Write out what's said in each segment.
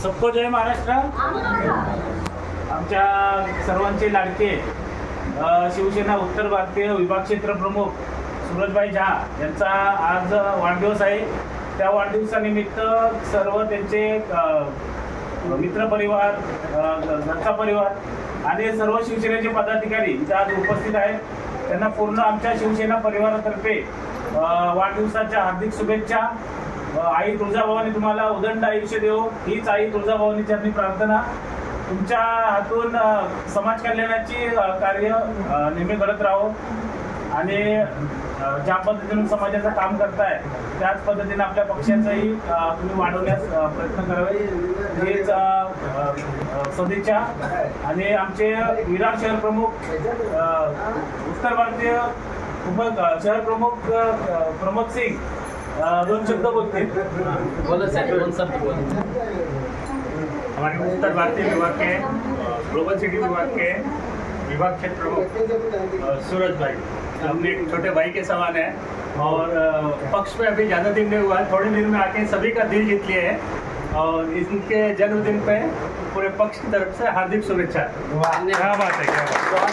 सबको जय महाराष्ट्र। आमच्या सर्वांचे लाडके शिवसेना उत्तर भारतीय विभाग क्षेत्र प्रमुख सूरजभाई झा यांचा आज वाढदिवस आहे। त्या वाढदिवसानिमित्त सर्व त्यांचे मित्रपरिवार, घरचा परिवार आणि सर्व शिवसेनेचे पदाधिकारी इथे आज उपस्थित आहेत। त्यांना पूर्ण आमच्या शिवसेना परिवारातर्फे वाढदिवसाच्या हार्दिक शुभेच्छा। आई तुळजाभवानी तुम्हाला उदंड आयुष्य देवो, हीच आई तुळजाभवानी चरणी प्रार्थना। तुमच्या हातून समाज कल्याणाची कार्य नेहमी करत राहो आणि ज्या पद्धतीने समाजाचं काम करताय त्याच पद्धतीने आपल्या पक्षाचंही तुम्ही वाढवण्यास प्रयत्न करावे, हेच सदिच्छा। आणि आमचे विरार शहर प्रमुख, उत्तर भारतीय शहर प्रमुख प्रमोद सिंग दोन शब्द बोलतील। हमारे उत्तर भारतीय विभाग के ग्लोबल सिटी विभाग के विभाग क्षेत्र प्रमुख सूरज भाई अपने एक छोटे भाई के समान है और पक्ष में अभी ज़्यादा दिन नहीं हुआ है, थोड़े दिन में आके सभी का दिल जीत लिए है और इनके जन्मदिन पे पूरे पक्ष की तरफ से हार्दिक शुभेच्छा। क्या बात है, क्या बात।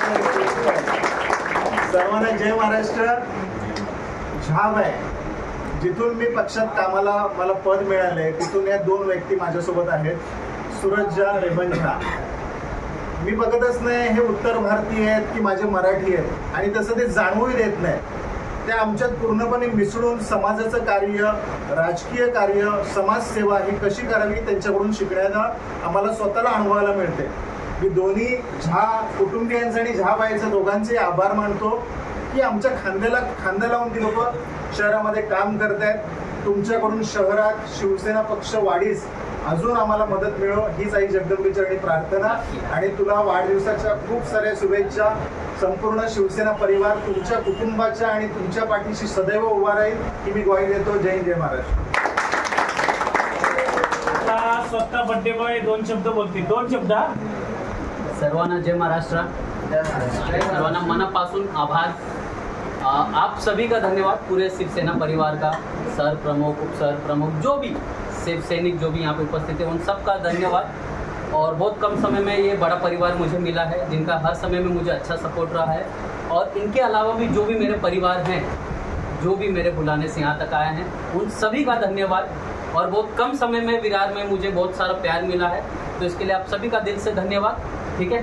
सर्वांना जय महाराष्ट्र। झाब आहे, जिथून मी पक्षात कामाला मला पद मिळाले तिथून या दोन व्यक्ती माझ्यासोबत आहेत, सूरज झा, रेबन झा। मी बघतच नाही हे उत्तर भारतीय आहेत की माझे मराठी आहेत आणि तसं ते जाणवूही देत नाही। ते आमच्यात पूर्णपणे मिसळून समाजाचं कार्य, राजकीय कार्य, समाजसेवा ही कशी करावी त्यांच्याकडून शिकण्याचा आम्हाला स्वतःला अनुभवायला मिळते। मी दोन्ही झा कुटुंबियांचे आणि झा बाईंचे दोघांचे आभार मानतो की आमच्या खांद्याला खांदा लावून ती लोक शहरामध्ये काम करत आहेत। तुमच्याकडून शहरात शिवसेना पक्ष वाढीस अजून आम्हाला मदत मिळो हीच आई जगदंबेचरणी प्रार्थना। आणि तुला वाढदिवसाच्या खूप साऱ्या शुभेच्छा। संपूर्ण शिवसेना परिवार तुमच्या कुटुंबाच्या आणि तुमच्या पाठीशी सदैव उभा राहील ही मी ग्वाही देतो। जय जय महाराष्ट्र। आता स्वतः बर्थडे बॉय दोन शब्द बोलतील, दोन शब्द। सर्वांना जय महाराष्ट्र। सर्वांना मनापासून आभार। आप सभी का धन्यवाद, पूरे शिवसेना परिवार का, सर प्रमुख, उप सर प्रमुख, जो भी शिव सैनिक जो भी यहाँ पे उपस्थित है उन सबका धन्यवाद। और बहुत कम समय में ये बड़ा परिवार मुझे मिला है जिनका हर समय में मुझे अच्छा सपोर्ट रहा है। और इनके अलावा भी जो भी मेरे परिवार हैं, जो भी मेरे बुलाने से यहाँ तक आए हैं, उन सभी का धन्यवाद। और बहुत कम समय में विरार में मुझे बहुत सारा प्यार मिला है, तो इसके लिए आप सभी का दिल से धन्यवाद। ठीक है,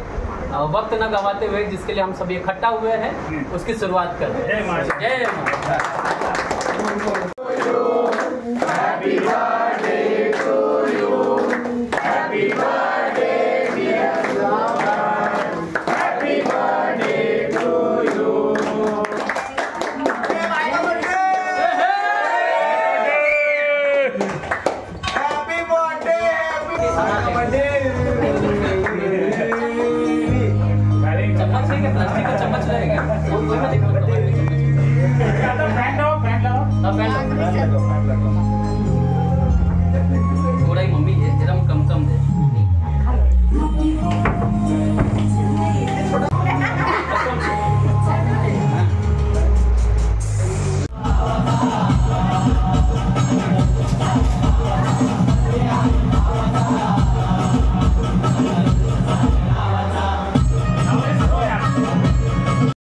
वक्त न गवाते हुए जिसके लिए हम सभी इकट्ठा हुए हैं उसकी शुरुआत करते हैं। जय माता, जय प्लास्टिक का चम्मच रहेगा थोड़ा ही मम्मी है, जरा कम कम दे।